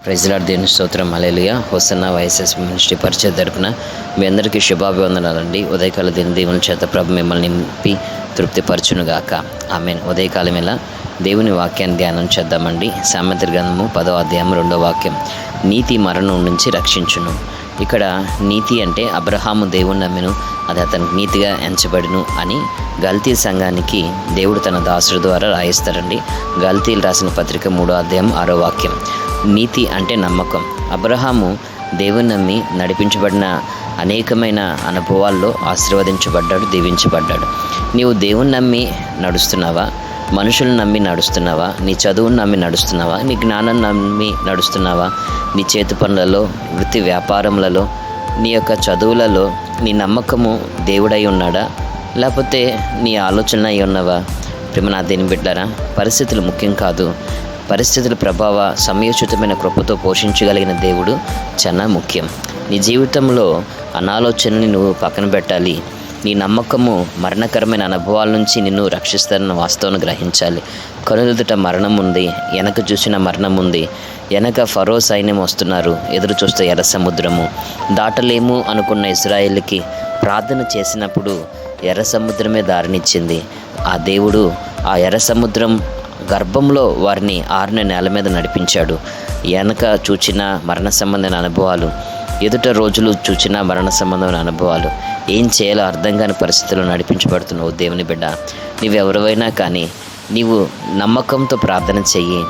Praise lord, దేవుని స్తోత్రం, హల్లెలూయా. Hosanna YSS ministry పరిచయ తరపున మీ అందరికీ శుభాభివందనాలండి. ఉదయకాల దేవుని చేత ప్రభు మిమ్మల్ని నింపి తృప్తిపరచునుగాక. ఆమేన్. ఉదయకాలం ఇలా దేవుని వాక్యాన్ని ధ్యానం చేద్దామండి. సామెతల గ్రంథము 10వ అధ్యాయం 2వ వాక్యం, నీతి మరణం నుంచి రక్షించును. ఇక్కడ నీతి అంటే అబ్రహాము దేవుని నమ్మెను, అది అతనికి నీతిగా ఎంచబడును అని గల్తీ సంఘానికి దేవుడు తన దాసుడు ద్వారా రాయిస్తారండి. గల్తీలు రాసిన పత్రిక 3వ అధ్యాయం 6వ వాక్యం. నీతి అంటే నమ్మకం. అబ్రహాము దేవుని నమ్మి నడిపించబడిన అనేకమైన అనుభవాల్లో ఆశీర్వదించబడ్డాడు, దీవించబడ్డాడు. నీవు దేవుని నమ్మి నడుస్తున్నావా? మనుషులను నమ్మి నడుస్తున్నావా? నీ చదువును నమ్మి నడుస్తున్నావా? నీ జ్ఞానం నమ్మి నడుస్తున్నావా? నీ చేతి పనులలో, వృత్తి వ్యాపారములలో, నీ యొక్క చదువులలో నీ నమ్మకము దేవుడై ఉన్నాడా? లేకపోతే నీ ఆలోచన అయి ఉన్నవా? ప్రేమ నా దేని బిడ్డారా, పరిస్థితులు ముఖ్యం కాదు. పరిస్థితుల ప్రభావ సమయోచితమైన కృపతో పోషించగలిగిన దేవుడు చాలా ముఖ్యం. నీ జీవితంలో అనాలోచనని నువ్వు పక్కన పెట్టాలి. నీ నమ్మకము మరణకరమైన అనుభవాల నుంచి నిన్ను రక్షిస్తారన్న వాస్తవాన్ని గ్రహించాలి. కనులెదుట మరణం ఉంది, వెనక చూసిన మరణం ఉంది. వెనక ఫరో సైన్యం వస్తున్నారు, ఎదురు చూస్తే ఎర్ర సముద్రము. దాటలేము అనుకున్న ఇశ్రాయేలుకి ప్రార్థన చేసినప్పుడు ఎర్ర సముద్రమే దారినిచ్చింది. ఆ దేవుడు ఆ ఎర్ర సముద్రం గర్భంలో వారిని 6 నెలల మీద నడిపించాడు. వెనక చూచిన మరణ సంబంధమైన అనుభవాలు, ఎదుట రోజులు చూచిన మరణ సంబంధమైన అనుభవాలు, ఏం చేయాలో అర్థం కాని పరిస్థితుల్లో నడిపించబడుతున్నావు. దేవుని బిడ్డ, నీవెవరివైనా కానీ నీవు నమ్మకంతో ప్రార్థన చెయ్యి.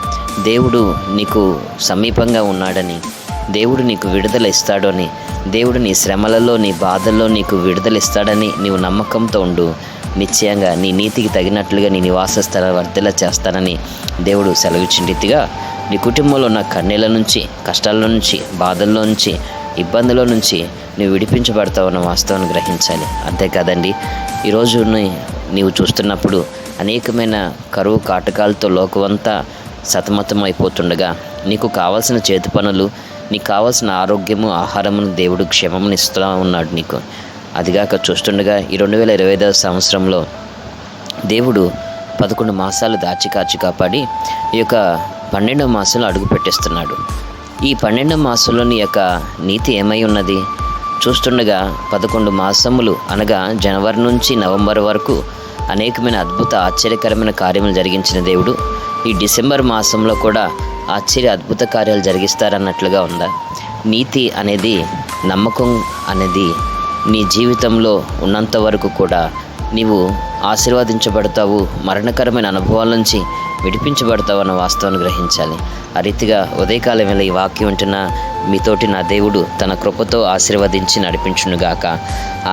దేవుడు నీకు సమీపంగా ఉన్నాడని, దేవుడు నీకు విడుదల ఇస్తాడు అని, దేవుడు నీ శ్రమలలో, నీ బాధల్లో నీకు విడుదల ఇస్తాడని నీవు నమ్మకంతో ఉండు. నిశ్చయంగా నీ నీతికి తగినట్లుగా నీ నివాస స్థలాన్ని వర్ధల చేస్తానని దేవుడు సెలవిచ్చిన రీతిగా నీ కుటుంబంలో ఉన్న కన్నీళ్ళ నుంచి, కష్టాల నుంచి, బాధల్లో నుంచి, ఇబ్బందుల నుంచి నువ్వు విడిపించబడతావన్న వాస్తవాన్ని గ్రహించాలి. అంతేకాదండి, ఈరోజు నీవు చూస్తున్నప్పుడు అనేకమైన కరువు కాటకాలతో లోకమంతా సతమతం అయిపోతుండగా నీకు కావాల్సిన చేతి పనులు, నీకు కావాల్సిన ఆరోగ్యము, ఆహారమును దేవుడు క్షేమమును ఇస్తూ ఉన్నాడు నీకు. అదిగాక చూస్తుండగా ఈ 2025వ సంవత్సరంలో దేవుడు 11 మాసాలు దాచి కాచి కాపాడి ఈ యొక్క 12వ మాసంలో అడుగు పెట్టిస్తున్నాడు. ఈ 12వ మాసంలో నీ యొక్క నీతి ఏమై ఉన్నది? చూస్తుండగా 11 మాసములు అనగా జనవరి నుంచి నవంబర్ వరకు అనేకమైన అద్భుత ఆశ్చర్యకరమైన కార్యములు జరిగించిన దేవుడు ఈ డిసెంబర్ మాసంలో కూడా అద్భుత కార్యాలు జరిగిస్తారన్నట్లుగా ఉందా? నీతి అనేది, నమ్మకం అనేది నీ జీవితంలో ఉన్నంత వరకు కూడా నీవు ఆశీర్వదించబడతావు, మరణకరమైన అనుభవాల నుంచి విడిపించబడతావు అన్న వాస్తవాన్ని గ్రహించాలి. ఆ రీతిగా ఉదయకాలం వేళ ఈ వాక్యం వింటున్న మీతోటి నా దేవుడు తన కృపతో ఆశీర్వదించి నడిపించునుగాక.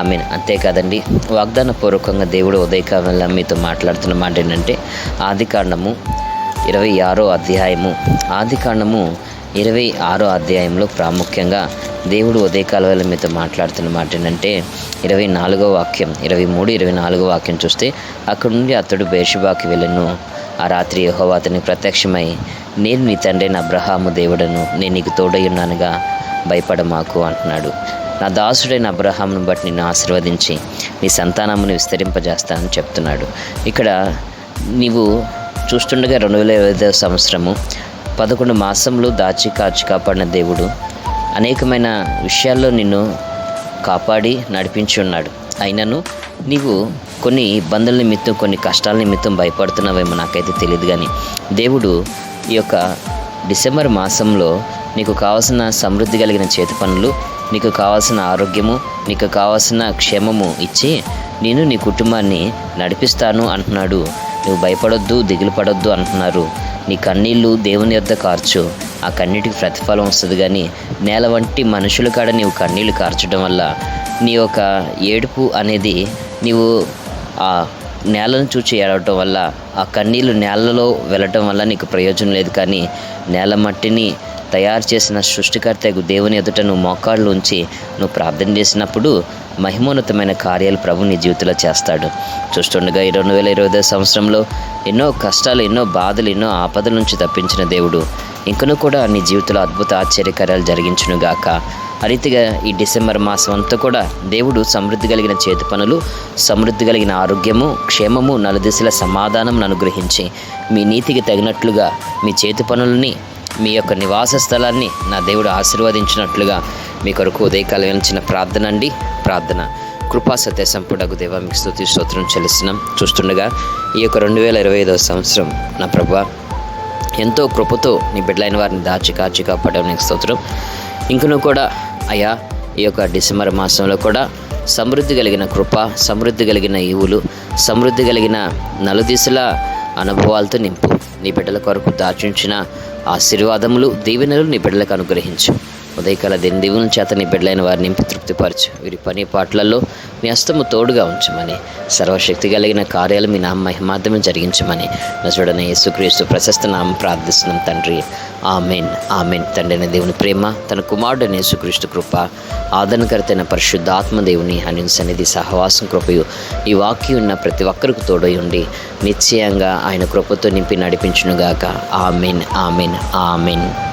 ఆమేన్. అంతేకాదండి, వాగ్దాన పూర్వకంగా దేవుడు ఉదయకాలం వేళ మీతో మాట్లాడుతున్న మాట ఏంటంటే, ఆదికాండము 26వ అధ్యాయంలో ప్రాముఖ్యంగా దేవుడు ఉదయకాల వేళ మీతో మాట్లాడుతున్న మాట ఏంటంటే 24వ వాక్యం, 23, 24వ వాక్యం చూస్తే, అక్కడి నుండి అతడు బేర్షెబాకి వెళ్ళెను. ఆ రాత్రి యెహోవా అతనికి ప్రత్యక్షమై, నేను నీ తండ్రైన అబ్రహాము దేవుడను, నేను నీకు తోడై ఉన్నానుగా, భయపడమాకు అంటున్నాడు. నా దాసుడైన అబ్రహామును బట్టి నిన్ను ఆశీర్వదించి నీ సంతానమును విస్తరింపజేస్తానని చెప్తున్నాడు. ఇక్కడ నీవు చూస్తుండగా 2025వ సంవత్సరము 11 మాసంలో దాచి కాచి కాపాడిన దేవుడు అనేకమైన విషయాల్లో నిన్ను కాపాడి నడిపించి ఉన్నాడు. అయినను నీవు కొన్ని ఇబ్బందుల నిమిత్తం, కొన్ని కష్టాల నిమిత్తం భయపడుతున్నావేమో, నాకైతే తెలియదు. కానీ దేవుడు ఈ యొక్క డిసెంబర్ మాసంలో నీకు కావాల్సిన సమృద్ధి కలిగిన చేతి పనులు, నీకు కావాల్సిన ఆరోగ్యము, నీకు కావాల్సిన క్షేమము ఇచ్చి నేను నీ కుటుంబాన్ని నడిపిస్తాను అంటున్నాడు. నువ్వు భయపడొద్దు, దిగులు పడొద్దు అంటున్నారు. నీ కన్నీళ్ళు దేవుని యొద్ద కార్చు, ఆ కన్నీటికి ప్రతిఫలం వస్తుంది. కానీ నేల వంటి మనుషుల కాడ నీవు కన్నీళ్ళు కార్చడం వల్ల నీ యొక్క ఏడుపు అనేది, నీవు ఆ నేలను చూచి ఏడవటం వల్ల, ఆ కన్నీళ్ళు నేలలో వెళ్ళటం వల్ల నీకు ప్రయోజనం లేదు. కానీ నేల మట్టిని తయారు చేసిన సృష్టికర్త దేవుని ఎదుట నువ్వు మోకాళ్ళు ఉంచి నువ్వు ప్రార్థన చేసినప్పుడు మహిమోన్నతమైన కార్యాలు ప్రభు నీ జీవితంలో చేస్తాడు. చూస్తుండగా ఈ 2025వ సంవత్సరంలో ఎన్నో కష్టాలు, ఎన్నో బాధలు, ఎన్నో ఆపదల నుంచి తప్పించిన దేవుడు ఇంకనూ కూడా నీ జీవితంలో అద్భుత ఆశ్చర్యకార్యాలు జరిగించునుగాక. ఆ రీతిగా ఈ డిసెంబర్ మాసం అంతా కూడా దేవుడు సమృద్ధి కలిగిన చేతి పనులు, సమృద్ధి కలిగిన ఆరోగ్యము, క్షేమము, నలుదిశల సమాధానం అనుగ్రహించి మీ నీతికి తగినట్లుగా మీ చేతి పనులని మీ యొక్క నివాస స్థలాన్ని నా దేవుడు ఆశీర్వదించినట్లుగా మీ కొరకు ఉదయకాలం చిన్న ప్రార్థన అండి. ప్రార్థన. కృపా సత్య సంపూర్ణకు దేవా మీకు స్తుతి స్తోత్రం చెల్లిస్తున్నాం. చూస్తుండగా ఈ యొక్క 2025వ సంవత్సరం నా ప్రభువా ఎంతో కృపతో నీ బిడ్డలైన వారిని దాచి కాచి కాపాడడం నీకు స్తోత్రం. ఇంకనూ కూడా అయ్యా ఈ యొక్క డిసెంబర్ మాసంలో కూడా సమృద్ధి కలిగిన కృప, సమృద్ధి కలిగిన ఈవులు, సమృద్ధి కలిగిన నలుదిశల అనుభవాలతో నింపు. నీ బిడ్డల కొరకు దాచుంచిన ఆశీర్వాదములు, దీవెనలు నీ బిడ్డలకు అనుగ్రహించు. ఉదయకాల దీవుల చేత నీ బిడ్డలైన వారిని నింపి తృప్తిపరచు. వీరి పని పాటలలో మీ హస్తము తోడుగా ఉంచమని, సర్వశక్తి కలిగిన కార్యాలు మీ నామ మహిమార్థమే జరిగించమని నజరుడైన యేసుక్రీస్తు ప్రశస్త నామం ప్రార్థిస్తున్నాం తండ్రి. ఆమెన్. ఆమెన్. తండ్రి దేవుని ప్రేమ, తన కుమారుడైన యేసుక్రీస్తు కృప, ఆదరణకర్తైన పరిశుద్ధాత్మ దేవుని అనిల్ సన్నిధి సహవాసం కృపయు ఈ వాక్యం ఉన్న ప్రతి ఒక్కరికి తోడై ఉండి నిశ్చయంగా ఆయన కృపతో నింపి నడిపించునుగాక. ఆమెన్. ఆమెన్. ఆమెన్.